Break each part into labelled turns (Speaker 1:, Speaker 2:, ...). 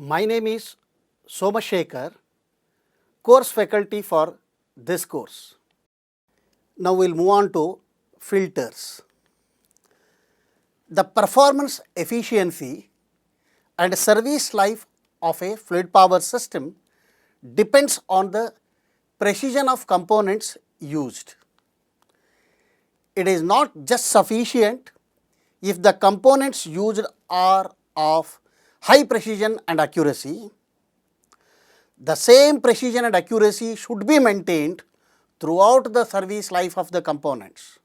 Speaker 1: My name is Somashekar, course faculty for this course. Now we'll move on to filters. The performance efficiency and service life of a fluid power system depends on the precision of components used. It is not just sufficient if the components used are of high precision and accuracy. The same precision and accuracy should be maintained throughout the service life of the components.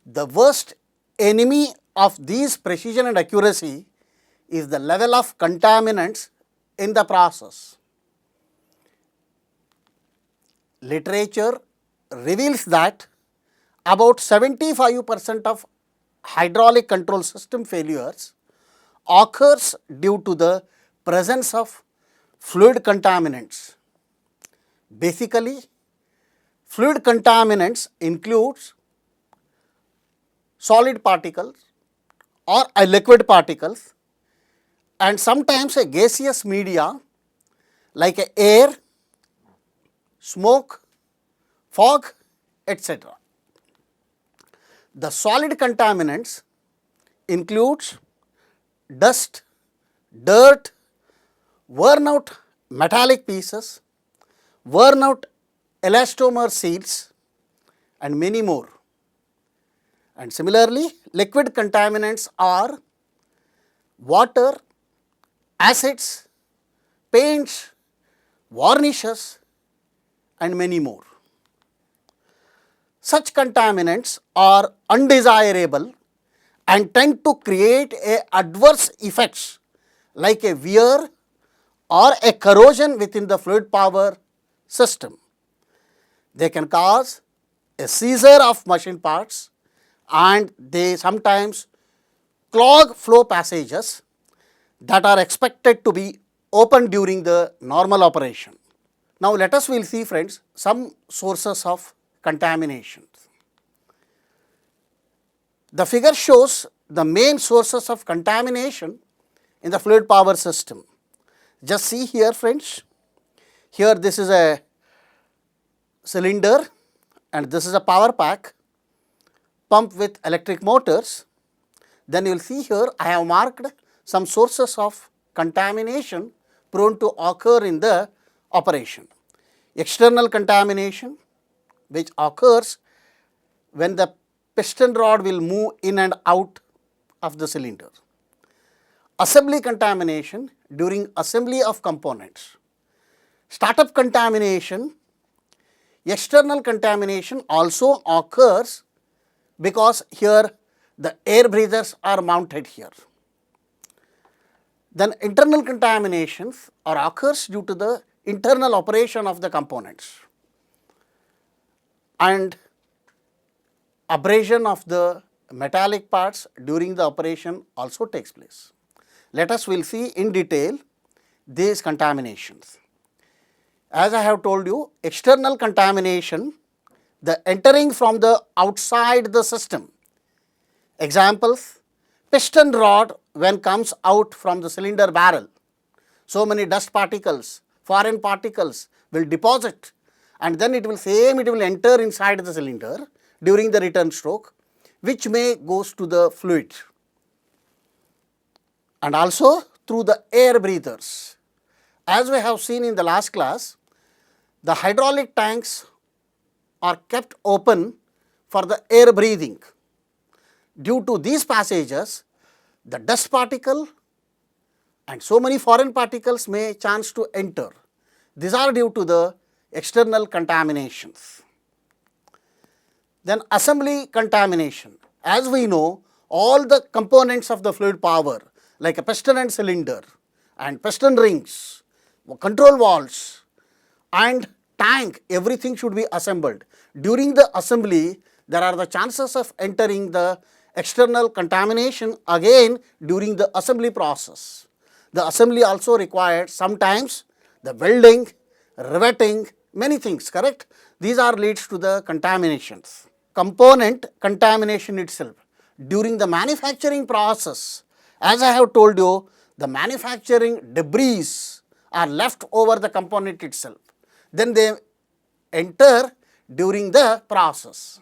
Speaker 1: The worst enemy of these precision and accuracy is the level of contaminants in the process. Literature reveals that about 75% of hydraulic control system failures occurs due to the presence of fluid contaminants. Basically, fluid contaminants includes solid particles or liquid particles and sometimes a gaseous media like air, smoke, fog, etc. The solid contaminants includes dust, dirt, worn out metallic pieces, worn out elastomer seals and many more. And similarly, liquid contaminants are water, acids, paints, varnishes and many more. Such contaminants are undesirable and tend to create adverse effects like a wear or a corrosion within the fluid power system. They can cause a seizure of machine parts and they sometimes clog flow passages that are expected to be open during the normal operation. Now let us will see friends some sources of contamination. The figure shows the main sources of contamination in the fluid power system. Just see here friends, here this is a cylinder and this is a power pack pump with electric motors. Then you will see here I have marked some sources of contamination prone to occur in the operation. External contamination which occurs when the piston rod will move in and out of the cylinder. Assembly contamination during assembly of components. Startup contamination, external contamination also occurs because here the air breathers are mounted here. Then internal contaminations occurs due to the internal operation of the components and abrasion of the metallic parts during the operation also takes place. Let us will see in detail these contaminations. As I have told you, external contamination, the entering from the outside the system. Examples, piston rod when comes out from the cylinder barrel. So many dust particles, foreign particles will deposit and then it will enter inside the cylinder during the return stroke which may goes to the fluid and also through the air breathers. As we have seen in the last class, the hydraulic tanks are kept open for the air breathing. Due to these passages, the dust particle and so many foreign particles may chance to enter. These are due to the external contaminations. Then assembly contamination. As we know, all the components of the fluid power like a piston and cylinder and piston rings, control valves and tank, everything should be assembled. During the assembly, there are the chances of entering the external contamination again during the assembly process. The assembly also required sometimes the welding, riveting, many things, correct? These are leads to the contaminations. Component contamination itself. During the manufacturing process, as I have told you, the manufacturing debris are left over the component itself. Then they enter during the process.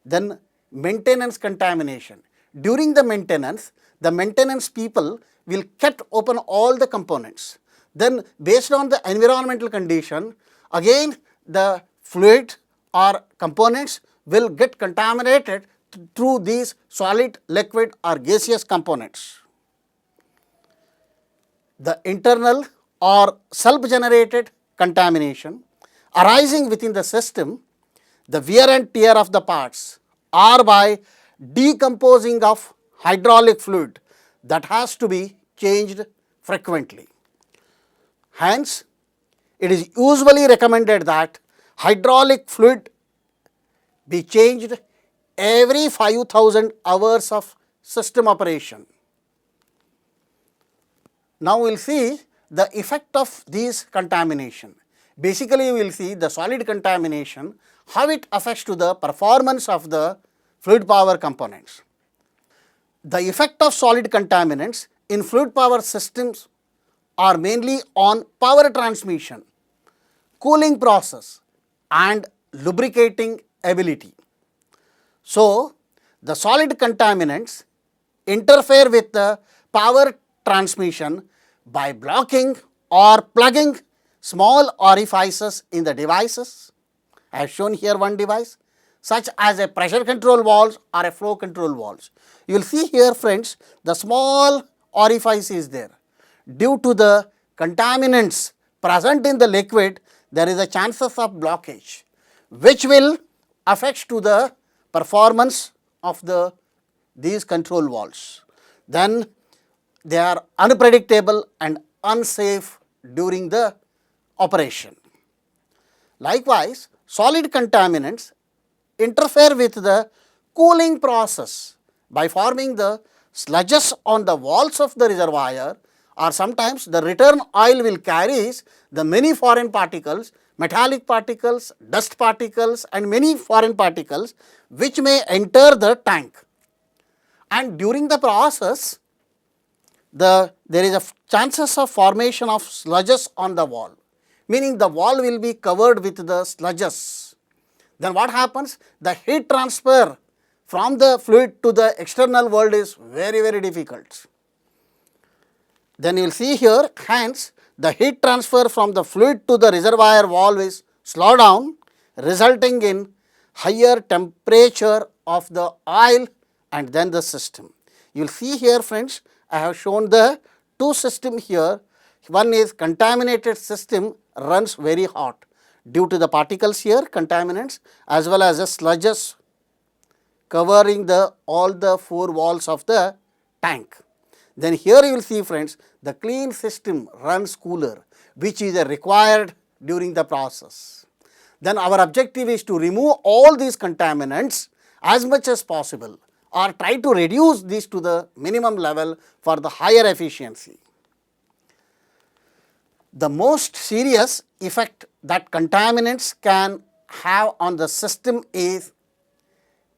Speaker 1: Then maintenance contamination. During the maintenance people will kept open all the components. Then based on the environmental condition, again the fluid or components will get contaminated through these solid, liquid or gaseous components. The internal or self-generated contamination arising within the system, the wear and tear of the parts or by decomposing of hydraulic fluid that has to be changed frequently. Hence, it is usually recommended that hydraulic fluid be changed every 5,000 hours of system operation. Now, we will see the effect of these contamination. Basically, we will see the solid contamination, how it affects to the performance of the fluid power components. The effect of solid contaminants in fluid power systems are mainly on power transmission, cooling process and lubricating ability. So, the solid contaminants interfere with the power transmission by blocking or plugging small orifices in the devices. I have shown here one device such as a pressure control valve or a flow control valve. You will see here friends, the small orifice is there. Due to the contaminants present in the liquid, there is a chances of blockage which will affect to the performance of these control valves. Then they are unpredictable and unsafe during the operation. Likewise, solid contaminants interfere with the cooling process by forming the sludges on the walls of the reservoir, or sometimes the return oil will carry the many foreign particles, metallic particles, dust particles and many foreign particles which may enter the tank. And during the process, there is a chances of formation of sludges on the wall, meaning the wall will be covered with the sludges. Then what happens? The heat transfer from the fluid to the external world is very, very difficult. Then you will see here, hence the heat transfer from the fluid to the reservoir valve is slow down, resulting in higher temperature of the oil and then the system. You will see here friends, I have shown the two systems here. One is contaminated system runs very hot due to the particles here, contaminants, as well as the sludges covering all the four walls of the tank. Then here you will see friends, the clean system runs cooler, which is required during the process. Then our objective is to remove all these contaminants as much as possible, or try to reduce these to the minimum level for the higher efficiency. The most serious effect that contaminants can have on the system is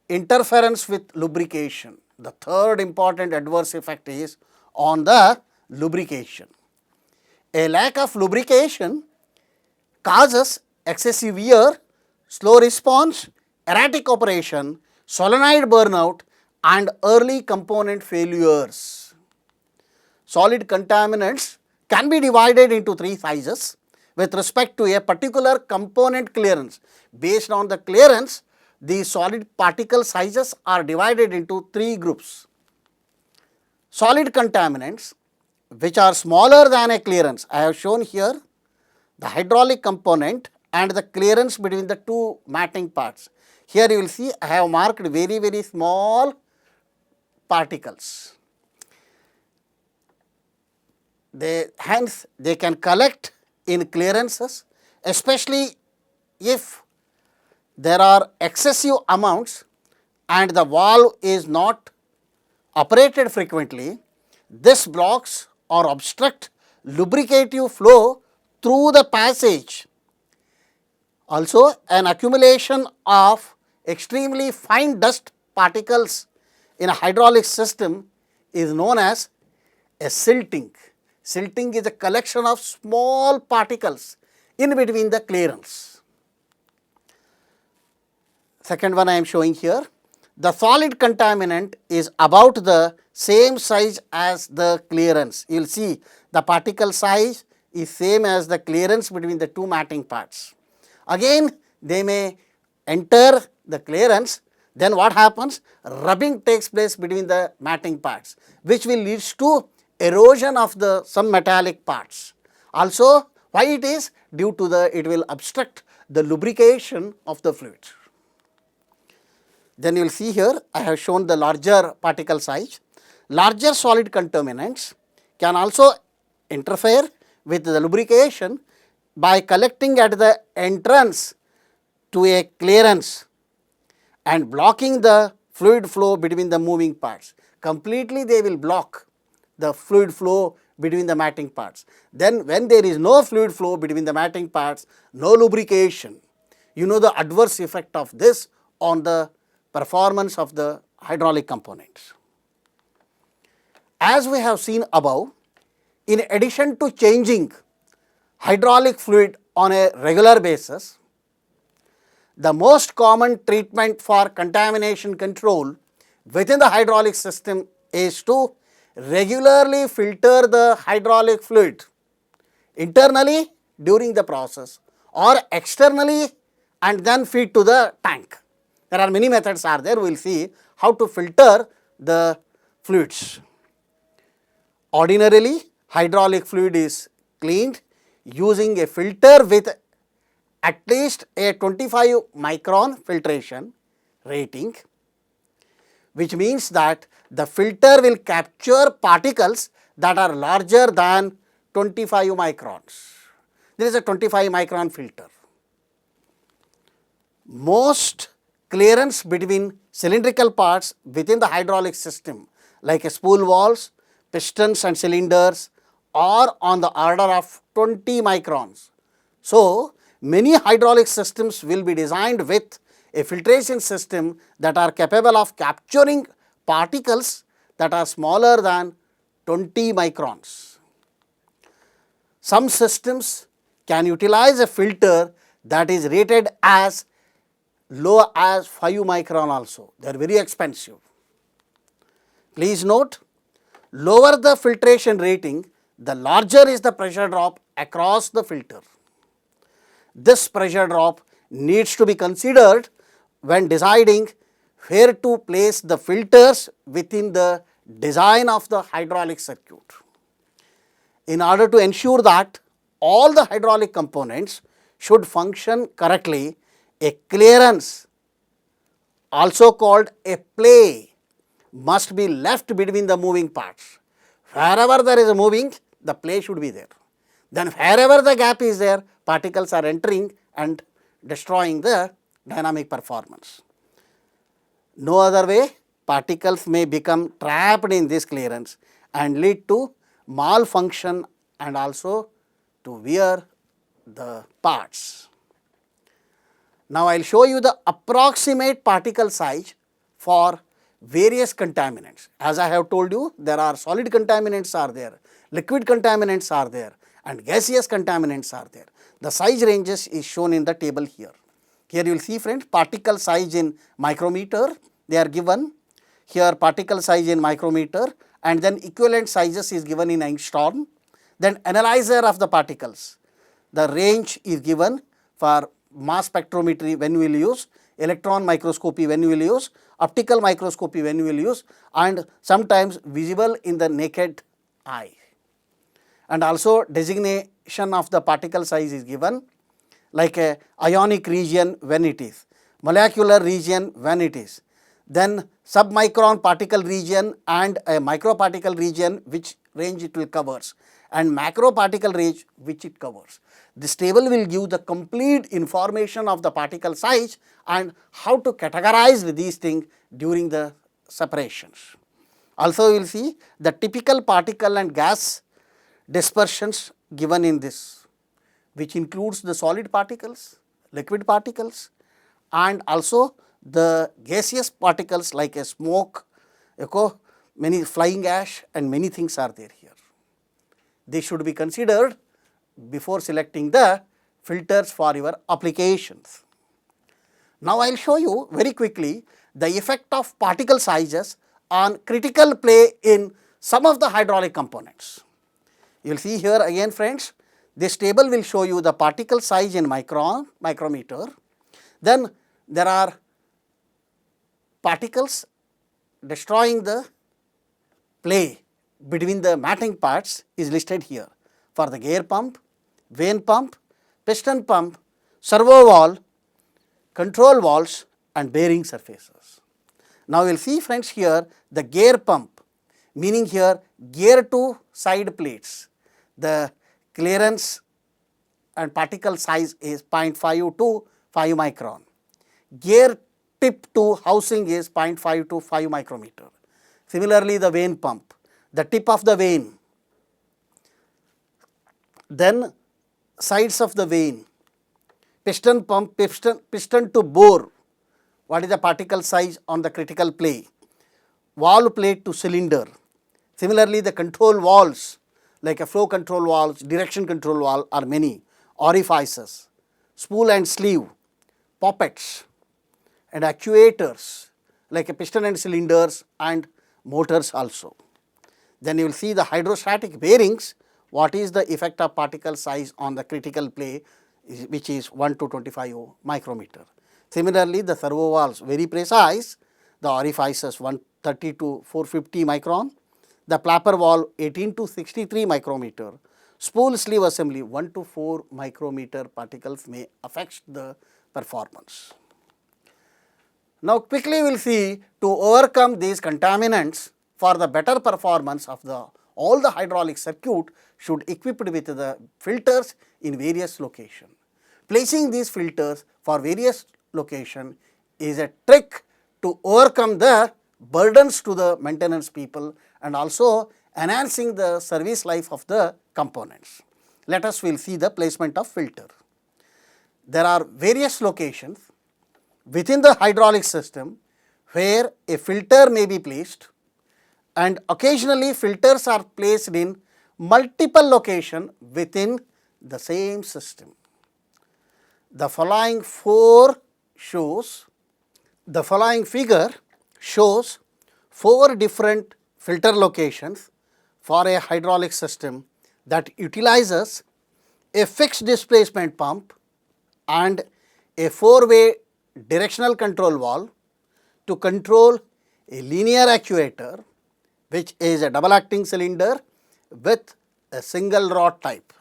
Speaker 1: interference with lubrication. The third important adverse effect is on the lubrication. A lack of lubrication causes excessive wear, slow response, erratic operation, solenoid burnout and early component failures. Solid contaminants can be divided into three sizes with respect to a particular component clearance. Based on the clearance, the solid particle sizes are divided into three groups. Solid contaminants which are smaller than a clearance, I have shown here the hydraulic component and the clearance between the two matting parts. Here you will see I have marked very, very small particles. Hence they can collect in clearances, especially if there are excessive amounts and the valve is not operated frequently. This blocks or obstruct lubricative flow through the passage. Also, an accumulation of extremely fine dust particles in a hydraulic system is known as a silting. Silting is a collection of small particles in between the clearance. Second one I am showing here. The solid contaminant is about the same size as the clearance. You will see the particle size is same as the clearance between the two matting parts. Again, they may enter the clearance, then what happens? Rubbing takes place between the matting parts, which will lead to erosion of the some metallic parts. Also, why it is? Due to the, it will obstruct the lubrication of the fluid. Then you will see here, I have shown the larger particle size. Larger solid contaminants can also interfere with the lubrication by collecting at the entrance to a clearance and blocking the fluid flow between the moving parts. Completely they will block the fluid flow between the matting parts. Then when there is no fluid flow between the matting parts, no lubrication, you know the adverse effect of this on the performance of the hydraulic components. As we have seen above, in addition to changing hydraulic fluid on a regular basis, the most common treatment for contamination control within the hydraulic system is to regularly filter the hydraulic fluid internally during the process or externally and then feed to the tank. There are many methods are there, we will see how to filter the fluids. Ordinarily, hydraulic fluid is cleaned using a filter with at least a 25 micron filtration rating, which means that the filter will capture particles that are larger than 25 microns. There is a 25 micron filter. Most clearance between cylindrical parts within the hydraulic system like a spool valves, pistons and cylinders are on the order of 20 microns. So, many hydraulic systems will be designed with a filtration system that are capable of capturing particles that are smaller than 20 microns. Some systems can utilize a filter that is rated as low as 5 micron also. They are very expensive. Please note, lower the filtration rating, the larger is the pressure drop across the filter. This pressure drop needs to be considered when deciding where to place the filters within the design of the hydraulic circuit. In order to ensure that all the hydraulic components should function correctly, a clearance, also called a play, must be left between the moving parts. Wherever there is a moving, the play should be there. Then wherever the gap is there, particles are entering and destroying the dynamic performance. No other way, particles may become trapped in this clearance and lead to malfunction and also to wear the parts. Now, I will show you the approximate particle size for various contaminants. As I have told you, there are solid contaminants are there, liquid contaminants are there and gaseous contaminants are there. The size ranges is shown in the table here. Here you will see friends, particle size in micrometer, they are given. Here particle size in micrometer and then equivalent sizes is given in angstrom. Then analyzer of the particles, the range is given for mass spectrometry when we will use, electron microscopy when we will use, optical microscopy when we will use and sometimes visible in the naked eye. And also designation of the particle size is given like a ionic region when it is, molecular region when it is, then submicron particle region and a microparticle region which range it will covers and macroparticle range which it covers. This table will give the complete information of the particle size and how to categorize these things during the separations. Also, you will see the typical particle and gas dispersions given in this, which includes the solid particles, liquid particles and also the gaseous particles like a smoke, many flying ash and many things are there here. They should be considered before selecting the filters for your applications. Now, I will show you very quickly the effect of particle sizes on critical play in some of the hydraulic components. You will see here again friends, this table will show you the particle size in micrometer. Then there are particles destroying the play between the matting parts is listed here for the gear pump, vane pump, piston pump, servo valve, control valves and bearing surfaces. Now, we will see friends here the gear pump, meaning here gear to side plates, the clearance and particle size is 0.5 to 5 micron. Gear tip to housing is 0.5 to 5 micrometer. Similarly, the vane pump, the tip of the vane, then sides of the vane, piston pump, piston to bore, what is the particle size on the critical play, valve plate to cylinder. Similarly, the control valves like a flow control valves, direction control valve are many, orifices, spool and sleeve, poppets and actuators like a piston and cylinders and motors also. Then you will see the hydrostatic bearings, what is the effect of particle size on the critical play, which is 1 to 25 micrometer. Similarly, the servo valves very precise, the orifices 130 to 450 micron, the flapper valve 18 to 63 micrometer, spool sleeve assembly 1 to 4 micrometer particles may affect the performance. Now, quickly we will see to overcome these contaminants for the better performance of all the hydraulic circuit should equipped with the filters in various locations. Placing these filters for various location is a trick to overcome the burdens to the maintenance people and also enhancing the service life of the components. Let us will see the placement of filter. There are various locations within the hydraulic system where a filter may be placed, and occasionally filters are placed in multiple locations within the same system. The following figure shows 4 different filter locations for a hydraulic system that utilizes a fixed displacement pump and a 4-way directional control valve to control a linear actuator, which is a double acting cylinder with a single rod type.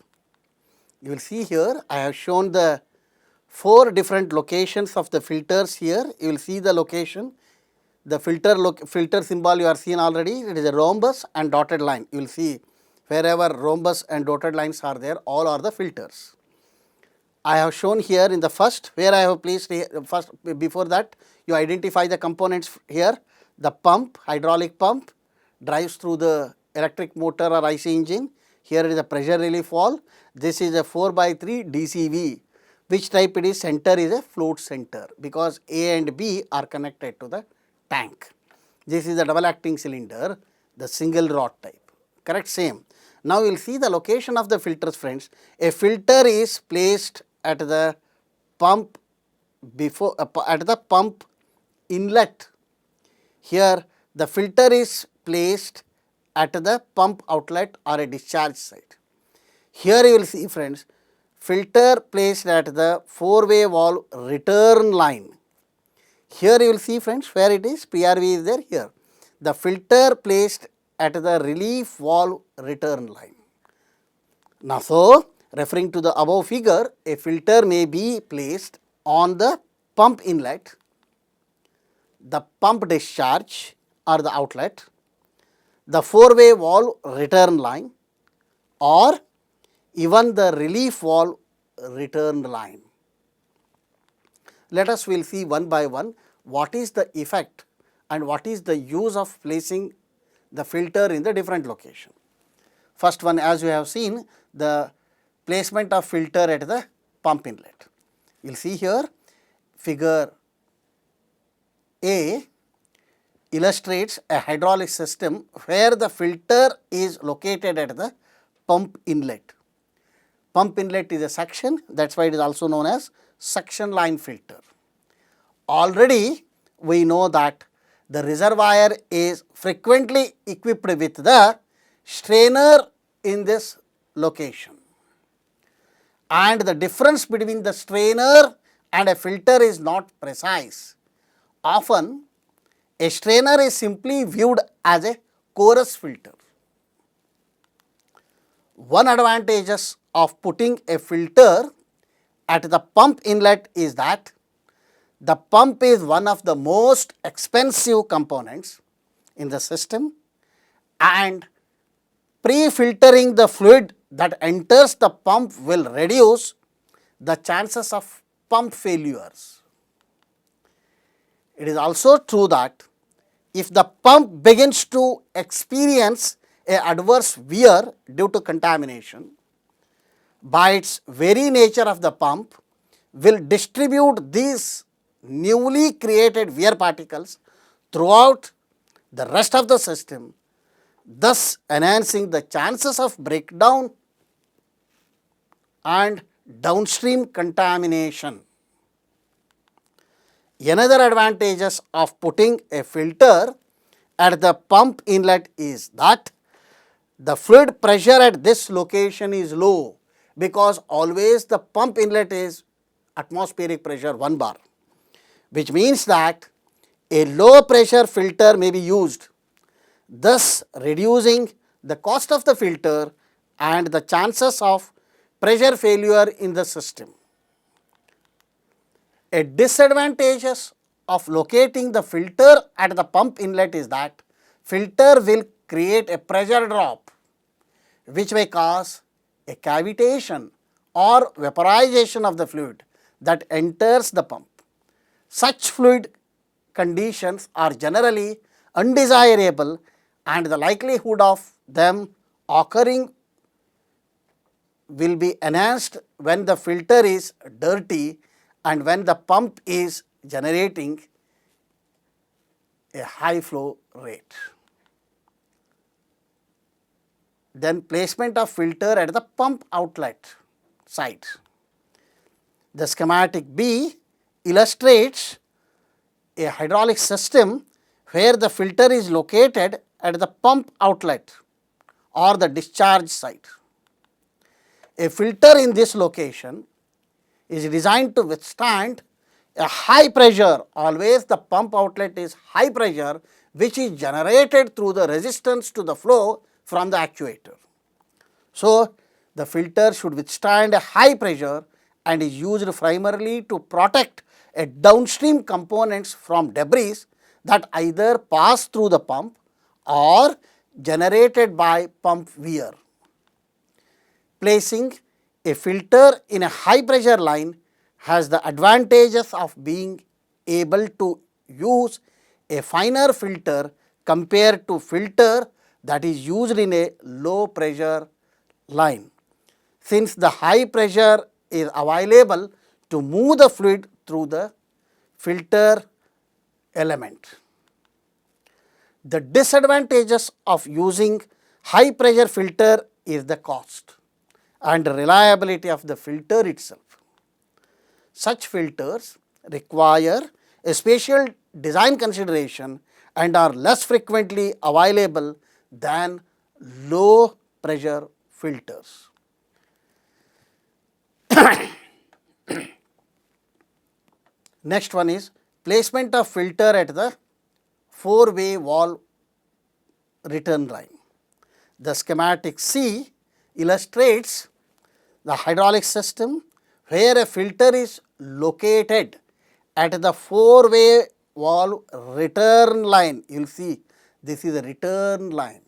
Speaker 1: You will see here I have shown the 4 different locations of the filters here. You will see the location, the filter symbol you are seen already, it is a rhombus and dotted line. You will see wherever rhombus and dotted lines are there, all are the filters. I have shown here in the first where I have placed first, before that you identify the components here. The pump, hydraulic pump drives through the electric motor or IC engine. Here is a pressure relief valve. This is a 4x3 DCV. Which type it is? Center is a float center because A and B are connected to the tank. This is a double acting cylinder, the single rod type, correct, same. Now, we will see the location of the filters friends. A filter is placed at the pump at the pump inlet. Here the filter is placed at the pump outlet or a discharge side. Here you will see friends, filter placed at the 4-way valve return line. Here you will see friends where it is, PRV is there here. The filter placed at the relief valve return line. Now, so referring to the above figure, a filter may be placed on the pump inlet, the pump discharge or the outlet, the 4-way valve return line or even the relief valve return line. Let us will see one by one what is the effect and what is the use of placing the filter in the different location. First one, as you have seen, the placement of filter at the pump inlet. You will see here figure A illustrates a hydraulic system where the filter is located at the pump inlet. Pump inlet is a section, that is why it is also known as suction line filter. Already we know that the reservoir is frequently equipped with the strainer in this location, and the difference between the strainer and a filter is not precise. Often a strainer is simply viewed as a chorus filter. One advantages of putting a filter at the pump inlet is that the pump is one of the most expensive components in the system, and pre-filtering the fluid that enters the pump will reduce the chances of pump failures. It is also true that if the pump begins to experience an adverse wear due to contamination, by its very nature of the pump will distribute these newly created wear particles throughout the rest of the system, thus enhancing the chances of breakdown and downstream contamination. Another advantages of putting a filter at the pump inlet is that the fluid pressure at this location is low, because always the pump inlet is atmospheric pressure 1 bar, which means that a low pressure filter may be used, thus reducing the cost of the filter and the chances of pressure failure in the system. A disadvantages of locating the filter at the pump inlet is that filter will create a pressure drop, which may cause a cavitation or vaporization of the fluid that enters the pump. Such fluid conditions are generally undesirable, and the likelihood of them occurring will be enhanced when the filter is dirty and when the pump is generating a high flow rate. Then placement of filter at the pump outlet site. The schematic B illustrates a hydraulic system where the filter is located at the pump outlet or the discharge site. A filter in this location is designed to withstand a high pressure. Always the pump outlet is high pressure, which is generated through the resistance to the flow from the actuator. So, the filter should withstand a high pressure and is used primarily to protect a downstream components from debris that either pass through the pump or generated by pump wear. Placing a filter in a high pressure line has the advantages of being able to use a finer filter compared to filter that is used in a low pressure line, since the high pressure is available to move the fluid through the filter element. The disadvantages of using high pressure filter is the cost and reliability of the filter itself. Such filters require a special design consideration and are less frequently available than low pressure filters. Next one is placement of filter at the 4-way valve return line. The schematic C illustrates the hydraulic system where a filter is located at the 4-way valve return line. You will see this is a return line.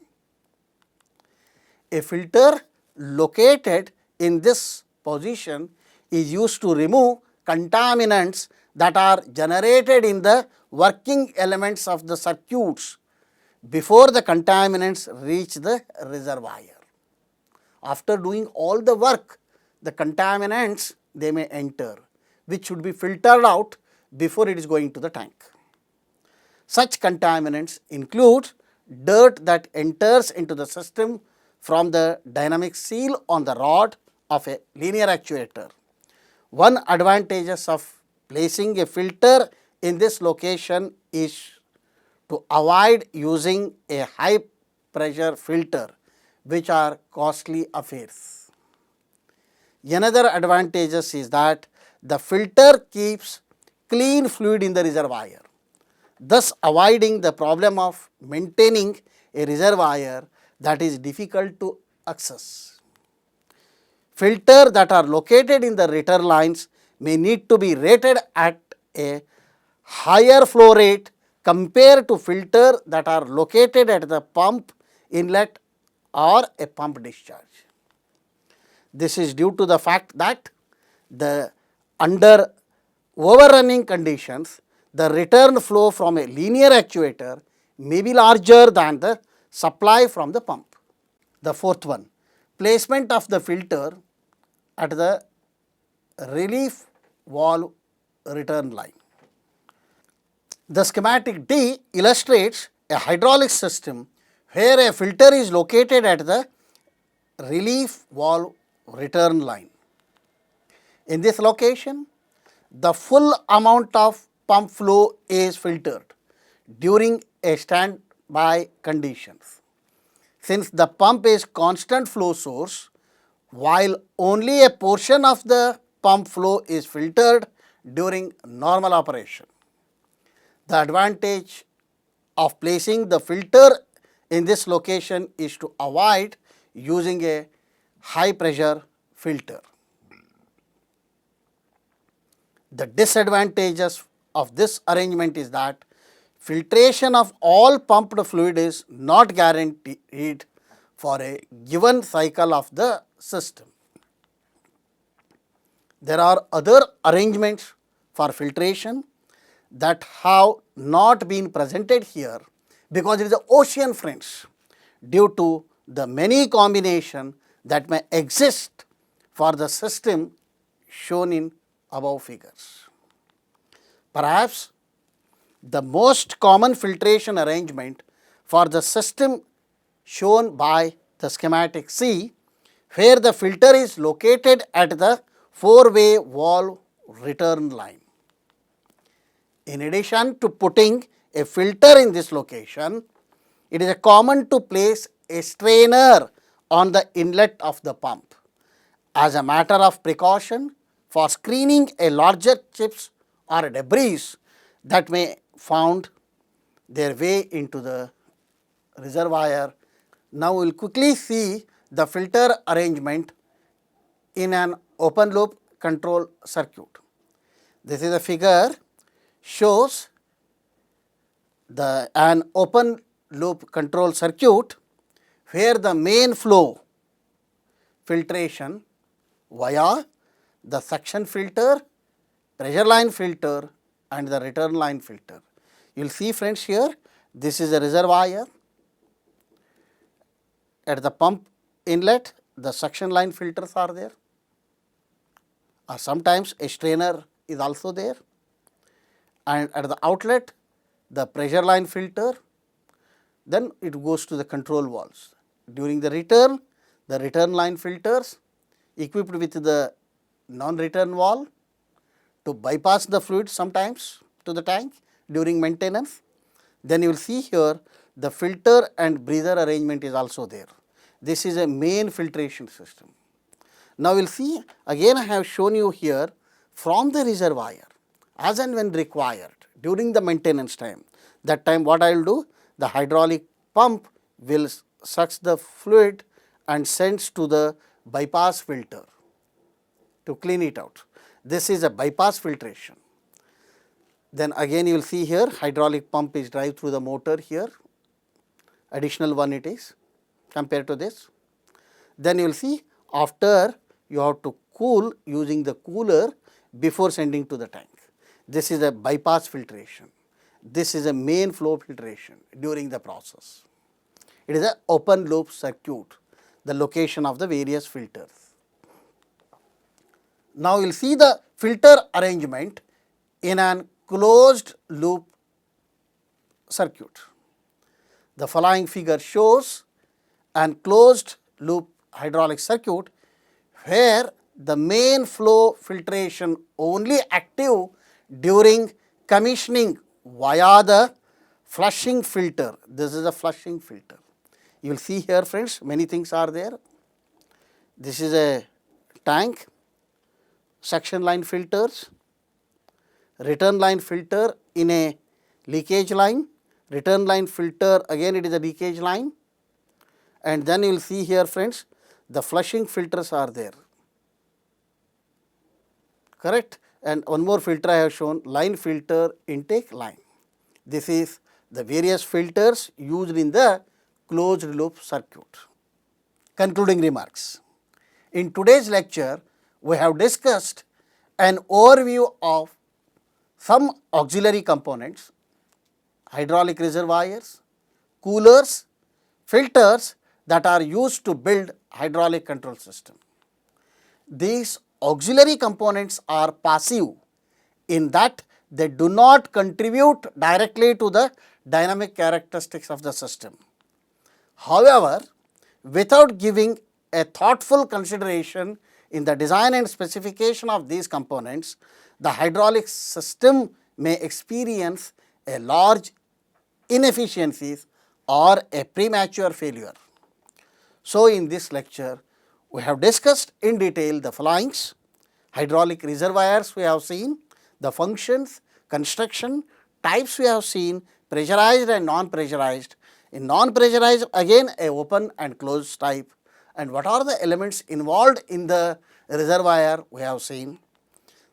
Speaker 1: A filter located in this position is used to remove contaminants that are generated in the working elements of the circuits before the contaminants reach the reservoir. After doing all the work, the contaminants they may enter, which should be filtered out before it is going to the tank. Such contaminants include dirt that enters into the system from the dynamic seal on the rod of a linear actuator. One advantage of placing a filter in this location is to avoid using a high pressure filter, which are costly affairs. Another advantage is that the filter keeps clean fluid in the reservoir, thus avoiding the problem of maintaining a reservoir that is difficult to access. Filters that are located in the return lines may need to be rated at a higher flow rate compared to filters that are located at the pump inlet or a pump discharge. This is due to the fact that under overrunning conditions, the return flow from a linear actuator may be larger than the supply from the pump. The fourth one, placement of the filter at the relief valve return line. The schematic D illustrates a hydraulic system where a filter is located at the relief valve return line. In this location, the full amount of pump flow is filtered during a standby conditions. Since the pump is constant flow source, while only a portion of the pump flow is filtered during normal operation. The advantage of placing the filter in this location is to avoid using a high pressure filter. The disadvantages of this arrangement is that filtration of all pumped fluid is not guaranteed for a given cycle of the system. There are other arrangements for filtration that have not been presented here because it is an ocean, friends, due to the many combinations that may exist for the system shown in above figures. Perhaps the most common filtration arrangement for the system shown by the schematic C, where the filter is located at the four-way valve return line. In addition to putting a filter in this location, it is common to place a strainer on the inlet of the pump as a matter of precaution for screening a larger chips or debris that may found their way into the reservoir. Now, we will quickly see the filter arrangement in an open loop control circuit. This is a figure shows an open loop control circuit where the main flow filtration via the suction filter, pressure line filter and the return line filter. You will see, friends, here this is a reservoir. At the pump inlet, the suction line filters are there, or sometimes a strainer is also there, and at the outlet the pressure line filter, then it goes to the control valves. During the return line filters equipped with the non-return valve to bypass the fluid sometimes to the tank during maintenance. Then you will see here the filter and breather arrangement is also there. This is a main filtration system. Now, we will see again I have shown you here from the reservoir as and when required during the maintenance time. That time what I will do, the hydraulic pump will sucks the fluid and sends to the bypass filter to clean it out. This is a bypass filtration. Then again you will see here hydraulic pump is drive through the motor here, additional one it is compared to this. Then you will see after you have to cool using the cooler before sending to the tank. This is a bypass filtration. This is a main flow filtration during the process. It is an open loop circuit, the location of the various filters. Now, you will see the filter arrangement in an closed loop circuit. The following figure shows an closed loop hydraulic circuit, where the main flow filtration only active during commissioning via the flushing filter. This is a flushing filter. You will see here, friends, many things are there. This is a tank, suction line filters, return line filter in a leakage line, return line filter, again it is a leakage line, and then you will see here, friends, the flushing filters are there, correct. And one more filter I have shown, line filter, intake line. This is the various filters used in the closed loop circuit. Concluding remarks. In today's lecture, we have discussed an overview of some auxiliary components, hydraulic reservoirs, coolers, filters that are used to build hydraulic control system. These auxiliary components are passive in that they do not contribute directly to the dynamic characteristics of the system. However, without giving a thoughtful consideration in the design and specification of these components, the hydraulic system may experience a large inefficiencies or a premature failure. So, in this lecture, we have discussed in detail the following: hydraulic reservoirs we have seen, the functions, construction, types we have seen, pressurized and non-pressurized. In non-pressurized, again a open and closed type, and what are the elements involved in the reservoir we have seen.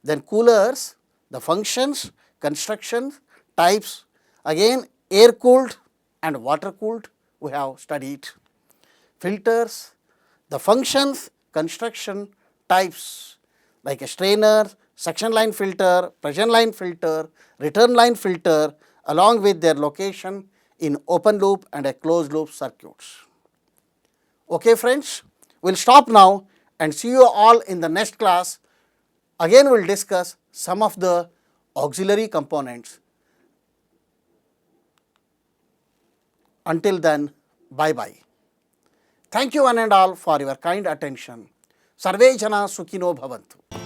Speaker 1: Then coolers, the functions, construction, types, again air cooled and water cooled we have studied. Filters, the functions, construction, types like a strainer, suction line filter, pressure line filter, return line filter, along with their location in open loop and a closed loop circuits. Okay, friends, we will stop now and see you all in the next class. Again, we will discuss some of the auxiliary components. Until then, bye-bye. Thank you one and all for your kind attention. Sarve jana sukhino bhavantu.